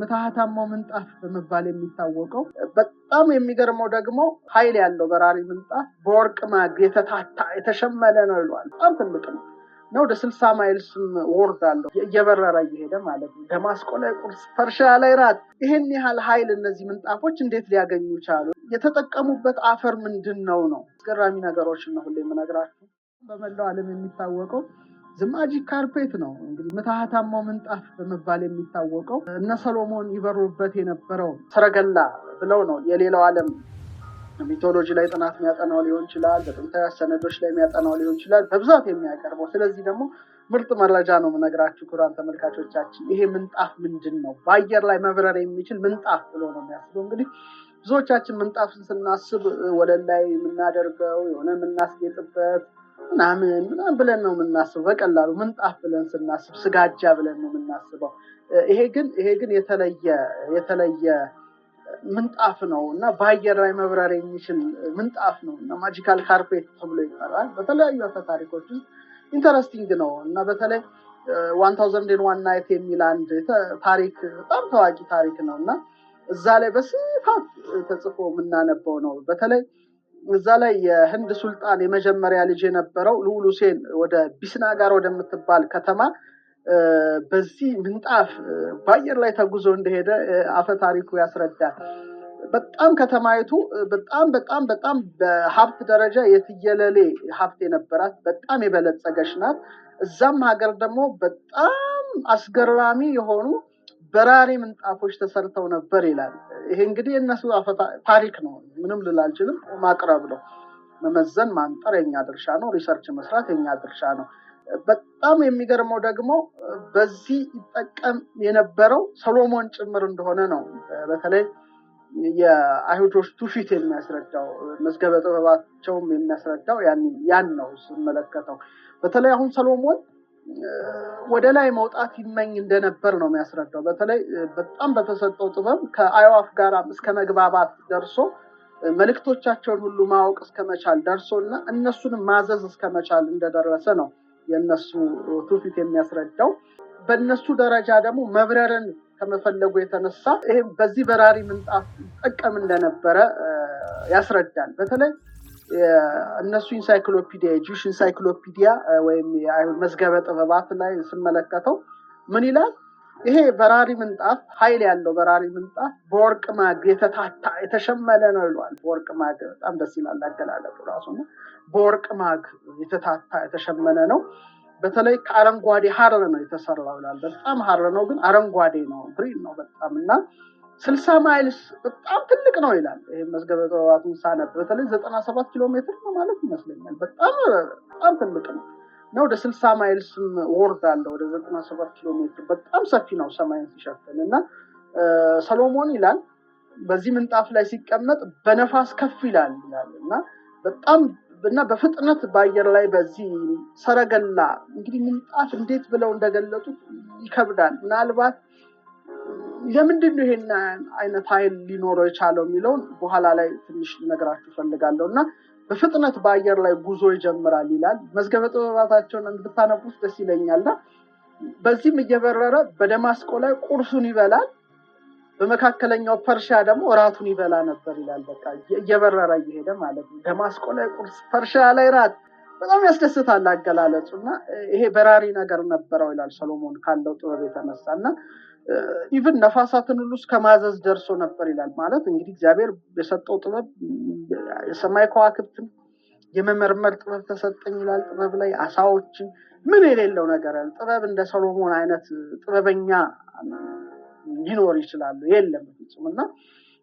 ምታሃታማው ምንጣፍ በመባል የሚታወቀው በጣም የሚገርመው ደግሞ ኃይል ያለው በራሪ ምንጣፍ በወርቅ ማግ የተታታ የተሸመለ ነው ይሏል። በጣም ትልቅ ነው። ወደ 60 ማይልስም ወርድ አለው እየበረረ እየሄደ ማለት ነው። ደማስቆ ላይ ቁርስ፣ ፐርሻ ላይ ራት። ይሄን ያህል ኃይል እነዚህ ምንጣፎች እንዴት ሊያገኙ ቻሉ? የተጠቀሙበት አፈር ምንድነው ነው? አስገራሚ ነገሮች ነው ሁሌ የምነግራችሁ። በመላው ዓለም የሚታወቀው ማጂክ ካርፔት ነው። እንግዲህ ምታሃታማው ምንጣፍ በመባል የሚታወቀው እነ ሰሎሞን ይበሩበት የነበረው ሰረገላ ብለው ነው የሌላው ዓለም ሚቶሎጂ ላይ ጥናት የሚያጠናው ሊሆን ይችላል፣ በጥንታዊ ሰነዶች ላይ የሚያጠናው ሊሆን ይችላል በብዛት የሚያቀርበው። ስለዚህ ደግሞ ምርጥ መረጃ ነው የምነግራችሁ ክቡራን ተመልካቾቻችን። ይሄ ምንጣፍ ምንድነው? በአየር ላይ መብረር የሚችል ምንጣፍ ብሎ ነው የሚያስበው። እንግዲህ ብዙዎቻችን ምንጣፍን ስናስብ ወለል ላይ የምናደርገው የሆነ የምናስጌጥበት ምናምን ብለን ነው የምናስበው። በቀላሉ ምንጣፍ ብለን ስናስብ ስጋጃ ብለን ነው የምናስበው። ይሄ ግን የተለየ ምንጣፍ ነው እና በአየር ላይ መብረር የሚችል ምንጣፍ ነው እና ማጂካል ካርፔት ተብሎ ይጠራል። በተለያዩ ታሪኮች ውስጥ ኢንተረስቲንግ ነው እና በተለይ 1001 ናይት የሚል አንድ ታሪክ በጣም ታዋቂ ታሪክ ነው እና እዛ ላይ በስፋት ተጽፎ የምናነበው ነው። በተለይ እዛ ላይ የህንድ ሱልጣን የመጀመሪያ ልጅ የነበረው ልዑል ሁሴን ወደ ቢስናጋር ወደምትባል ከተማ በዚህ ምንጣፍ በአየር ላይ ተጉዞ እንደሄደ አፈ ታሪኩ ያስረዳል። በጣም ከተማይቱ በጣም በሀብት ደረጃ የትየለሌ ሀብት የነበራት በጣም የበለጸገች ናት። እዛም ሀገር ደግሞ በጣም አስገራሚ የሆኑ በራሪ ምንጣፎች ተሰርተው ነበር ይላል። ይሄ እንግዲህ እነሱ አፈ ታሪክ ነው፣ ምንም ልል አልችልም። ማቅረብ ነው፣ መመዘን ማንጠር የኛ ድርሻ ነው፣ ሪሰርች መስራት የኛ ድርሻ ነው። በጣም የሚገርመው ደግሞ በዚህ ይጠቀም የነበረው ሰሎሞን ጭምር እንደሆነ ነው። በተለይ የአይሁዶች ትውፊት የሚያስረዳው መዝገበ ጥበባቸውም የሚያስረዳው ያን ነው ስመለከተው። በተለይ አሁን ሰሎሞን ወደ ላይ መውጣት ይመኝ እንደነበር ነው የሚያስረዳው። በተለይ በጣም በተሰጠው ጥበብ ከአይዋፍ ጋር እስከ መግባባት ደርሶ መልእክቶቻቸውን ሁሉ ማወቅ እስከመቻል ደርሶና እነሱን ማዘዝ እስከመቻል እንደደረሰ ነው የነሱ ትውፊት የሚያስረዳው። በእነሱ ደረጃ ደግሞ መብረርን ከመፈለጉ የተነሳ ይሄ በዚህ በራሪ ምንጣፍ ይጠቀም እንደነበረ ያስረዳል። በተለይ እነሱ ኢንሳይክሎፒዲያ ጁሽ ኢንሳይክሎፒዲያ ወይም መዝገበ ጥበባት ላይ ስመለከተው ምን ይላል? ይሄ በራሪ ምንጣፍ ኃይል ያለው በራሪ ምንጣፍ በወርቅ ማግ የተታታ የተሸመለ ነው ይሏል። በወርቅ ማግ በጣም ደስ ይላል አገላለጡ ራሱ ነው። በወርቅ ማግ የተታታ የተሸመነ ነው። በተለይ ከአረንጓዴ ሐር ነው የተሰራው ይላል። በጣም ሐር ነው ግን አረንጓዴ ነው፣ ግሪን ነው በጣም እና 60 ማይልስ በጣም ትልቅ ነው ይላል። ይሄ መዝገበ ጥበባቱን ሳነብ በተለይ 97 ኪሎ ሜትር ነው ማለት ይመስለኛል። በጣም ትልቅ ነው። ወደ 60 ማይልስም ወርድ አለው ወደ 97 ኪሎ ሜትር። በጣም ሰፊ ነው ሰማይን ሲሸፍን እና ሰሎሞን ይላል በዚህ ምንጣፍ ላይ ሲቀመጥ በነፋስ ከፍ ይላል እና በፍጥነት በአየር ላይ በዚህ ሰረገላ እንግዲህ ምንጣፍ እንዴት ብለው እንደገለጡት ይከብዳል። ምናልባት ለምንድን ነው ይሄን አይነት ኃይል ሊኖረው የቻለው የሚለውን በኋላ ላይ ትንሽ ልነግራችሁ ፈልጋለሁ እና በፍጥነት በአየር ላይ ጉዞ ይጀምራል ይላል። መዝገበ ጥበባታቸውን እንድታነቡት ደስ ይለኛልና በዚህም እየበረረ በደማስቆ ላይ ቁርሱን ይበላል፣ በመካከለኛው ፐርሻ ደግሞ ራቱን ይበላ ነበር ይላል። በቃ እየበረረ እየሄደ ማለት ነው። ደማስቆ ላይ ቁርስ፣ ፐርሻ ላይ ራት። በጣም ያስደስታል አገላለጹና ይሄ በራሪ ነገር ነበረው ይላል ሰሎሞን ካለው ጥበብ የተነሳና ኢቭን ነፋሳትን ሁሉ እስከማዘዝ ደርሶ ነበር ይላል። ማለት እንግዲህ እግዚአብሔር የሰጠው ጥበብ የሰማይ ከዋክብትን የመመርመር ጥበብ ተሰጠኝ ይላል። ጥበብ ላይ አሳዎችን ምን የሌለው ነገር ያለ ጥበብ እንደ ሰሎሞን አይነት ጥበበኛ ሊኖር ይችላል የለም ፍጹምና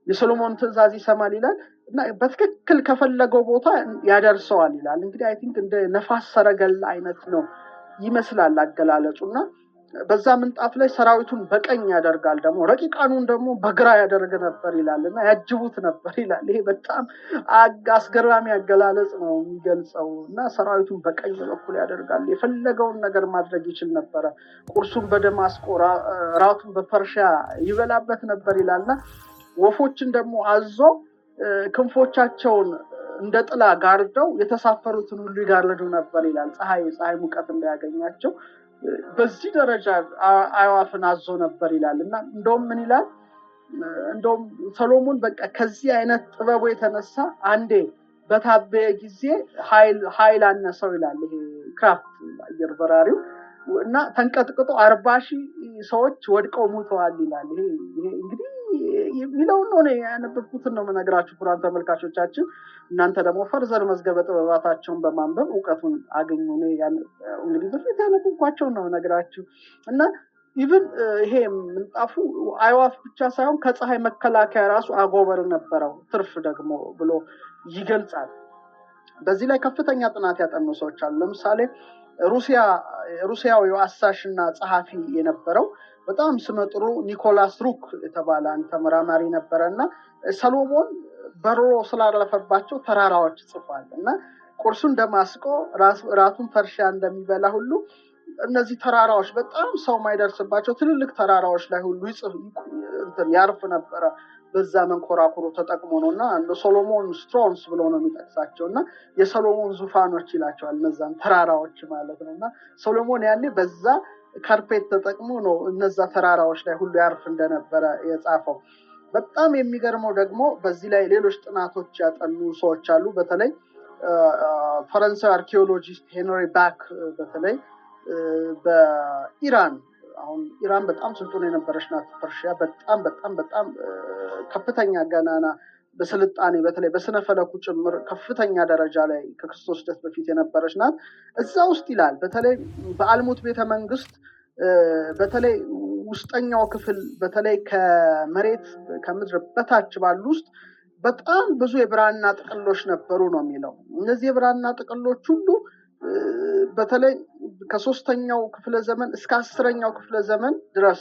የሰሎሞን ትእዛዝ ይሰማል ይላል እና በትክክል ከፈለገው ቦታ ያደርሰዋል ይላል። እንግዲህ አይ ቲንክ እንደ ነፋስ ሰረገላ አይነት ነው ይመስላል አገላለጹና በዛ ምንጣፍ ላይ ሰራዊቱን በቀኝ ያደርጋል፣ ደግሞ ረቂቃኑን ደግሞ በግራ ያደርግ ነበር ይላልና ያጅቡት ነበር ይላል። ይሄ በጣም አስገራሚ አገላለጽ ነው የሚገልጸው እና ሰራዊቱን በቀኝ በኩል ያደርጋል። የፈለገውን ነገር ማድረግ ይችል ነበር። ቁርሱን በደማስቆ ራቱን በፐርሻ ይበላበት ነበር ይላልና ወፎችን ደግሞ አዞ ክንፎቻቸውን እንደ ጥላ ጋርደው የተሳፈሩትን ሁሉ ይጋርዱ ነበር ይላል። ፀሐይ ሙቀት እንዳያገኛቸው በዚህ ደረጃ አዕዋፍን አዞ ነበር ይላልና እንደውም ምን ይላል? እንደውም ሰሎሞን በቃ ከዚህ አይነት ጥበቡ የተነሳ አንዴ በታበየ ጊዜ ኃይል አነሰው ይላል። ይሄ ክራፍት አየር በራሪው እና ተንቀጥቅጦ 40,000 ሰዎች ወድቀው ሞተዋል ይላል። ይሄ እንግዲህ የሚለውን ነው ያነበብኩትን ነው የምነግራችሁ ክቡራን ተመልካቾቻችን። እናንተ ደግሞ ፈርዘር መዝገበ ጥበባታቸውን በማንበብ ዕውቀቱን አገኙ። እንግዲህ በፊት ያነበብኳቸውን ነው የምነግራችሁ እና ኢቭን ይሄ ምንጣፉ አዕዋፍ ብቻ ሳይሆን ከፀሐይ መከላከያ ራሱ አጎበር ነበረው ትርፍ ደግሞ ብሎ ይገልጻል። በዚህ ላይ ከፍተኛ ጥናት ያጠኑ ሰዎች አሉ። ለምሳሌ ሩሲያዊው አሳሽና ጸሐፊ የነበረው በጣም ስመጥሩ ኒኮላስ ሩክ የተባለ ተመራማሪ ነበረና ሰሎሞን በሮ ስላለፈባቸው ተራራዎች ጽፏል እና ቁርሱን ደማስቆ ራቱን ፐርሺያ እንደሚበላ ሁሉ እነዚህ ተራራዎች በጣም ሰው ማይደርስባቸው ትልልቅ ተራራዎች ላይ ሁሉ ያርፍ ነበረ። በዛ መንኮራኩሩ ተጠቅሞ ነውና ሶሎሞን ስትሮንስ ብሎ ነው የሚጠቅሳቸውና የሶሎሞን ዙፋኖች ይላቸዋል እነዛን ተራራዎች ማለት ነውና ሶሎሞን ያኔ በዛ ካርፔት ተጠቅሞ ነው እነዛ ተራራዎች ላይ ሁሉ ያርፍ እንደነበረ የጻፈው። በጣም የሚገርመው ደግሞ በዚህ ላይ ሌሎች ጥናቶች ያጠኑ ሰዎች አሉ። በተለይ ፈረንሳዊ አርኪኦሎጂስት ሄንሪ ባክ በተለይ በኢራን አሁን ኢራን በጣም ስልጡን የነበረች ናት። ፐርሺያ በጣም ከፍተኛ ገናና በስልጣኔ በተለይ በስነ ፈለኩ ጭምር ከፍተኛ ደረጃ ላይ ከክርስቶስ ልደት በፊት የነበረች ናት። እዛ ውስጥ ይላል በተለይ በአልሙት ቤተ መንግስት በተለይ ውስጠኛው ክፍል በተለይ ከመሬት ከምድር በታች ባሉ ውስጥ በጣም ብዙ የብራና ጥቅሎች ነበሩ ነው የሚለው። እነዚህ የብራና ጥቅሎች ሁሉ በተለይ ከ3ኛው ክፍለ ዘመን እስከ 10ኛው ክፍለ ዘመን ድረስ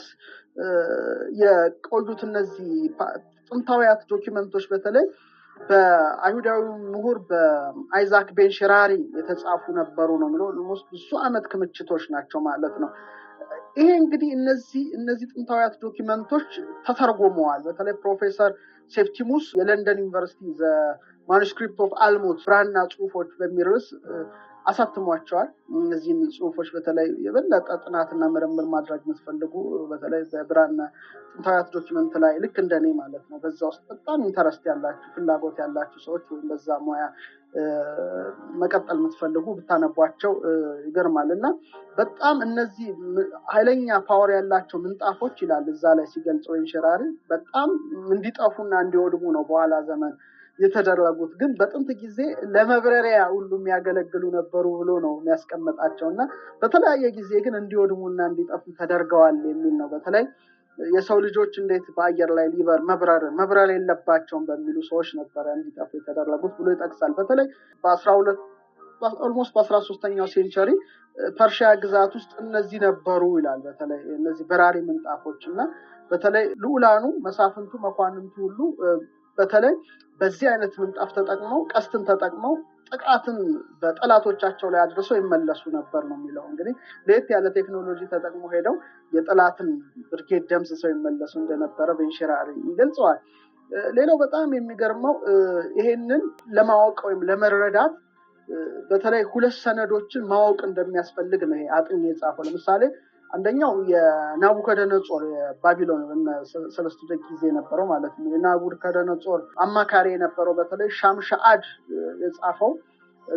የቆዩት እነዚህ ጥንታዊያት ዶክመንቶች በተለይ በአይሁዳዊ ምሁር በአይዛክ ቤን ሸራሪ የተጻፉ ነበሩ ነው የሚለው። ብዙ ዓመት ክምችቶች ናቸው ማለት ነው። ይሄ እንግዲህ እነዚህ ጥንታዊያት ዶክመንቶች ተተርጎመዋል። በተለይ ፕሮፌሰር ሴፕቲሙስ የለንደን ዩኒቨርሲቲ ዘ ማኑስክሪፕት ኦፍ አልሙት ብራና ጽሁፎች በሚል ርዕስ አሳትሟቸዋል። እነዚህን ጽሁፎች በተለይ የበለጠ ጥናትና ምርምር ማድረግ የምትፈልጉ በተለይ በብራና ጥንታዊያት ዶክመንት ላይ ልክ እንደኔ ማለት ነው በዛ ውስጥ በጣም ኢንተረስት ያላችሁ ፍላጎት ያላችሁ ሰዎች ወይም በዛ ሙያ መቀጠል የምትፈልጉ ብታነቧቸው ይገርማል። እና በጣም እነዚህ ኃይለኛ ፓወር ያላቸው ምንጣፎች ይላል እዛ ላይ ሲገልጸው ኢንሸራሪ በጣም እንዲጠፉና እንዲወድሙ ነው በኋላ ዘመን የተደረጉት። ግን በጥንት ጊዜ ለመብረሪያ ሁሉ የሚያገለግሉ ነበሩ ብሎ ነው የሚያስቀምጣቸውና በተለያየ ጊዜ ግን እንዲወድሙና እንዲጠፉ ተደርገዋል የሚል ነው። በተለይ የሰው ልጆች እንዴት በአየር ላይ መብረር የለባቸውም በሚሉ ሰዎች ነበረ እንዲጠፉ የተደረጉት ብሎ ይጠቅሳል። በተለይ ኦልሞስት በ13ኛው ሴንቸሪ ፐርሺያ ግዛት ውስጥ እነዚህ ነበሩ ይላል። በተለይ እነዚህ በራሪ ምንጣፎች እና በተለይ ልዑላኑ መሳፍንቱ መኳንንቱ ሁሉ በተለይ በዚህ አይነት ምንጣፍ ተጠቅመው ቀስትን ተጠቅመው ጥቃትን በጠላቶቻቸው ላይ አድርሰው ይመለሱ ነበር ነው የሚለው። እንግዲህ ለየት ያለ ቴክኖሎጂ ተጠቅሞ ሄደው የጠላትን ብርጌድ ደምስሰው ይመለሱ እንደነበረ በኢንሸራሪ ይገልጸዋል። ሌላው በጣም የሚገርመው ይሄንን ለማወቅ ወይም ለመረዳት በተለይ 2 ሰነዶችን ማወቅ እንደሚያስፈልግ ነው ይሄ አጥኚ የጻፈው። ለምሳሌ አንደኛው የናቡከደነጾር የባቢሎን ሰለስቱ ደቂቅ ጊዜ የነበረው ማለት ነው የናቡከደነጾር አማካሪ የነበረው በተለይ ሻምሻአድ የጻፈው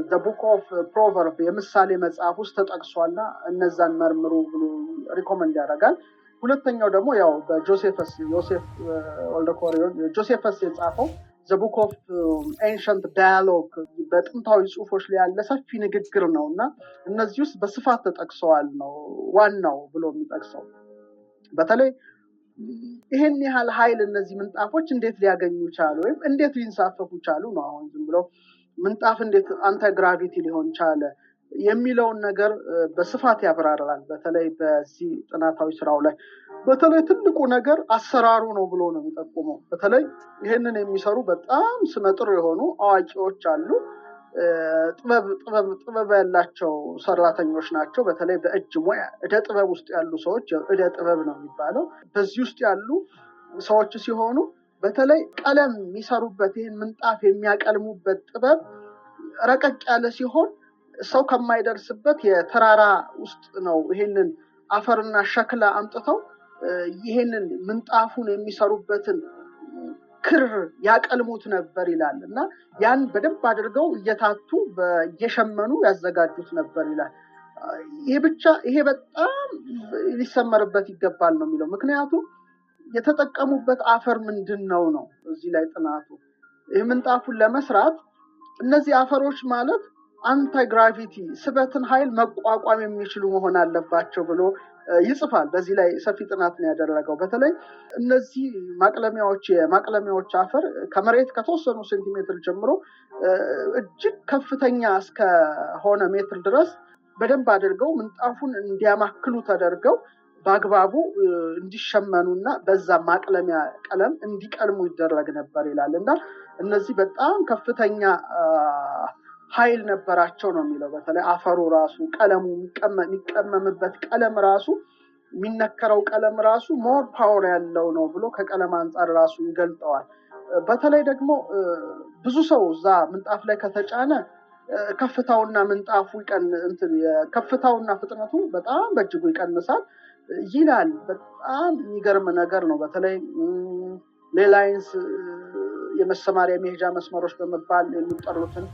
the book of proverb የምሳሌ መጽሐፍ ውስጥ ተጠቅሷልና እነዛን መርምሩ ብሎ ሪኮመንድ ያደርጋል። ሁለተኛው ደግሞ ያው ዮሴፍ ወልደኮሪዮን ጆሴፈስ የጻፈው the book of ancient dialogue በጥንታዊ ጽሁፎች ላይ ያለ ሰፊ ንግግር ነውና እነዚህ ውስጥ በስፋት ተጠቅሰዋል ነው ዋናው ብሎ የሚጠቅሰው። በተለይ ይሄን ያህል ኃይል እነዚህ ምንጣፎች እንዴት ሊያገኙ ቻሉ ወይም እንዴት ሊንሳፈፉ ቻሉ ነው። አሁን ዝም ብሎ ምንጣፍ እንዴት አንተ ግራቪቲ ሊሆን ቻለ የሚለውን ነገር በስፋት ያብራራል። በተለይ በዚህ ጥናታዊ ስራው ላይ በተለይ ትልቁ ነገር አሰራሩ ነው ብሎ ነው የሚጠቁመው። በተለይ ይሄንን የሚሰሩ በጣም ስመጥር የሆኑ አዋቂዎች አሉ። ጥበብ ያላቸው ሰራተኞች ናቸው። በተለይ በእጅ ሙያ እደ ጥበብ ውስጥ ያሉ ሰዎች እደ ጥበብ ነው የሚባለው። በዚህ ውስጥ ያሉ ሰዎች ሲሆኑ በተለይ ቀለም የሚሰሩበት ይሄን ምንጣፍ የሚያቀልሙበት ጥበብ ረቀቅ ያለ ሲሆን ሰው ከማይደርስበት የተራራ ውስጥ ነው ይሄንን አፈርና ሸክላ አምጥተው ይሄንን ምንጣፉን የሚሰሩበትን ክር ያቀልሙት ነበር ይላል እና ያን በደንብ አድርገው እየታቱ እየሸመኑ ያዘጋጁት ነበር ይላል። ይሄ በጣም ሊሰመርበት ይገባል ነው የሚለው። ምክንያቱም የተጠቀሙበት አፈር ምንድነው ነው እዚህ ላይ ጥናቱ። ይህ ምንጣፉን ለመስራት እነዚህ አፈሮች ማለት አንታይ ግራቪቲ ስበትን ኃይል መቋቋም የሚችሉ መሆን አለባቸው ብሎ ይጽፋል። በዚህ ላይ ሰፊ ጥናት ነው ያደረገው። በተለይ እነዚህ ማቅለሚያዎች አፈር ከመሬት ከተወሰኑ ሴንቲሜትር ጀምሮ እጅግ ከፍተኛ እስከሆነ ሜትር ድረስ በደንብ አድርገው ምንጣፉን እንዲያማክሉ ተደርገው በአግባቡ እንዲሸመኑና በዛ ማቅለሚያ ቀለም እንዲቀልሙ ይደረግ ነበር ይላል እና እነዚህ በጣም ከፍተኛ ኃይል ነበራቸው ነው የሚለው። በተለይ አፈሩ ራሱ ቀለሙ የሚቀመምበት ቀለም ራሱ የሚነከረው ቀለም ራሱ ሞር ፓወር ያለው ነው ብሎ ከቀለም አንጻር ራሱ ይገልጠዋል። በተለይ ደግሞ ብዙ ሰው እዛ ምንጣፍ ላይ ከተጫነ ከፍታውና ምንጣፉ ከፍታውና ፍጥነቱ በጣም በእጅጉ ይቀንሳል ይላል። በጣም የሚገርም ነገር ነው። በተለይ ሌላይንስ የመሰማሪያ መሄጃ መስመሮች በመባል የሚጠሩትን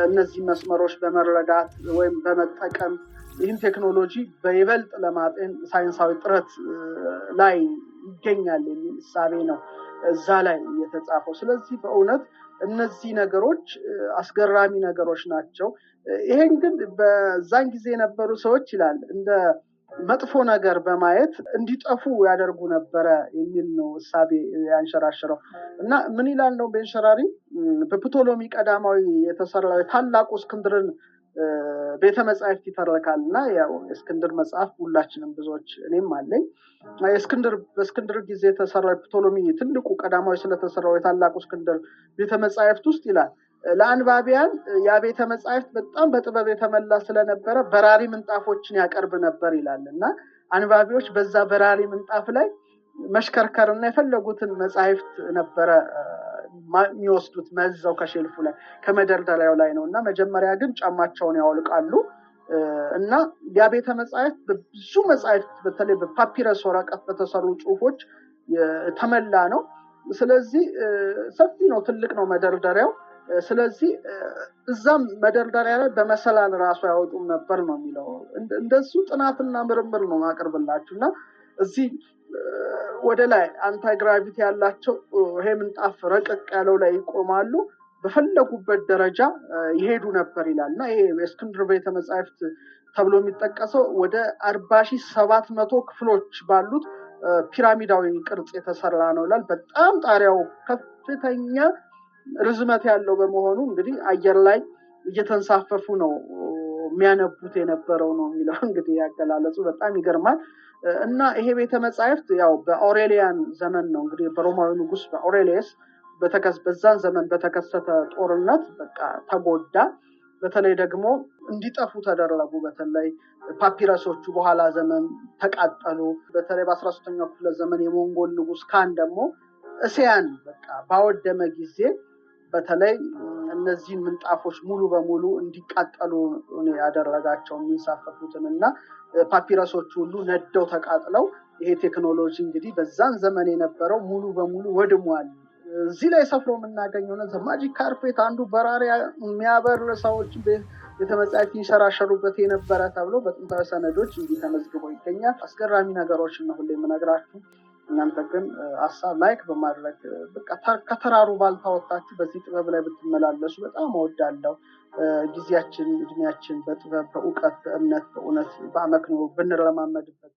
እነዚህ መስመሮች በመረዳት ወይም በመጠቀም ይህን ቴክኖሎጂ በይበልጥ ለማጤን ሳይንሳዊ ጥረት ላይ ይገኛል የሚል እሳቤ ነው እዛ ላይ የተጻፈው። ስለዚህ በእውነት እነዚህ ነገሮች አስገራሚ ነገሮች ናቸው። ይሄን ግን በዛን ጊዜ የነበሩ ሰዎች ይላል እንደ መጥፎ ነገር በማየት እንዲጠፉ ያደርጉ ነበረ የሚል ነው እሳቤ ያንሸራሸረው እና ምን ይላል ነው ቤንሸራሪ በፕቶሎሚ ቀዳማዊ የተሰራው ታላቁ እስክንድርን ቤተ መጻሕፍት ይተርካል እና ያው እስክንድር መጽሐፍ ሁላችንም ብዙዎች እኔም አለኝ። በእስክንድር ጊዜ የተሰራው ፕቶሎሚ ትልቁ ቀዳማዊ ስለተሰራው የታላቁ እስክንድር ቤተ መጻሕፍት ውስጥ ይላል ለአንባቢያን ያ ቤተ መጻሕፍት በጣም በጥበብ የተመላ ስለነበረ በራሪ ምንጣፎችን ያቀርብ ነበር ይላል እና አንባቢዎች በዛ በራሪ ምንጣፍ ላይ መሽከርከርና የፈለጉትን መጻሕፍት ነበረ የሚወስዱት መዘው ከሼልፉ ላይ ከመደርደሪያው ላይ ነው እና መጀመሪያ ግን ጫማቸውን ያወልቃሉ እና ያ ቤተ መጻሕፍት ብዙ መጻሕፍት በተለይ በፓፒረስ ወረቀት በተሰሩ ጽሑፎች ተመላ ነው። ስለዚህ ሰፊ ነው፣ ትልቅ ነው መደርደሪያው። ስለዚህ እዛም መደርደሪያ ላይ በመሰላል ራሱ ያወጡም ነበር ነው የሚለው። እንደሱ ጥናትና ምርምር ነው ማቀርብላችሁና እዚህ ወደ ላይ አንታይ ግራቪቲ ያላቸው ይሄ ምንጣፍ ረቀቅ ያለው ላይ ይቆማሉ፣ በፈለጉበት ደረጃ ይሄዱ ነበር ይላልና ይሄ የእስክንድር ቤተ መጻሕፍት ተብሎ የሚጠቀሰው ወደ 40,700 ክፍሎች ባሉት ፒራሚዳዊ ቅርጽ የተሰራ ነው ይላል። በጣም ጣሪያው ከፍተኛ ርዝመት ያለው በመሆኑ እንግዲህ አየር ላይ እየተንሳፈፉ ነው የሚያነቡት የነበረው ነው የሚለው። እንግዲህ ያገላለጹ በጣም ይገርማል። እና ይሄ ቤተ መጻሕፍት ያው በአውሬሊያን ዘመን ነው እንግዲህ በሮማዊ ንጉስ በአውሬሊየስ በዛን ዘመን በተከሰተ ጦርነት በቃ ተጎዳ። በተለይ ደግሞ እንዲጠፉ ተደረጉ። በተለይ ፓፒረሶቹ በኋላ ዘመን ተቃጠሉ። በተለይ በ13ኛው ክፍለ ዘመን የሞንጎል ንጉስ ካን ደግሞ እስያን በቃ ባወደመ ጊዜ በተለይ እነዚህን ምንጣፎች ሙሉ በሙሉ እንዲቃጠሉ ያደረጋቸው የሚንሳፈፉትን እና ፓፒረሶቹ ሁሉ ነደው ተቃጥለው ይሄ ቴክኖሎጂ እንግዲህ በዛን ዘመን የነበረው ሙሉ በሙሉ ወድሟል። እዚህ ላይ ሰፍሮ የምናገኘው ነው ማጂክ ካርፔት አንዱ በራሪ የሚያበር ሰዎች ቤተመጻሕፍት ይንሸራሸሩበት የነበረ ተብሎ በጥንታዊ ሰነዶች እንዲህ ተመዝግቦ ይገኛል። አስገራሚ ነገሮችን ነው ሁሌ የምነግራችሁ። እናንተ ግን ሀሳብ ላይክ በማድረግ በቃ ከተራሩ ባልታወጣችሁ በዚህ ጥበብ ላይ ብትመላለሱ በጣም እወዳለሁ። ጊዜያችን እድሜያችን በጥበብ በእውቀት በእምነት በእውነት በአመክንዮ ብንለማመድበት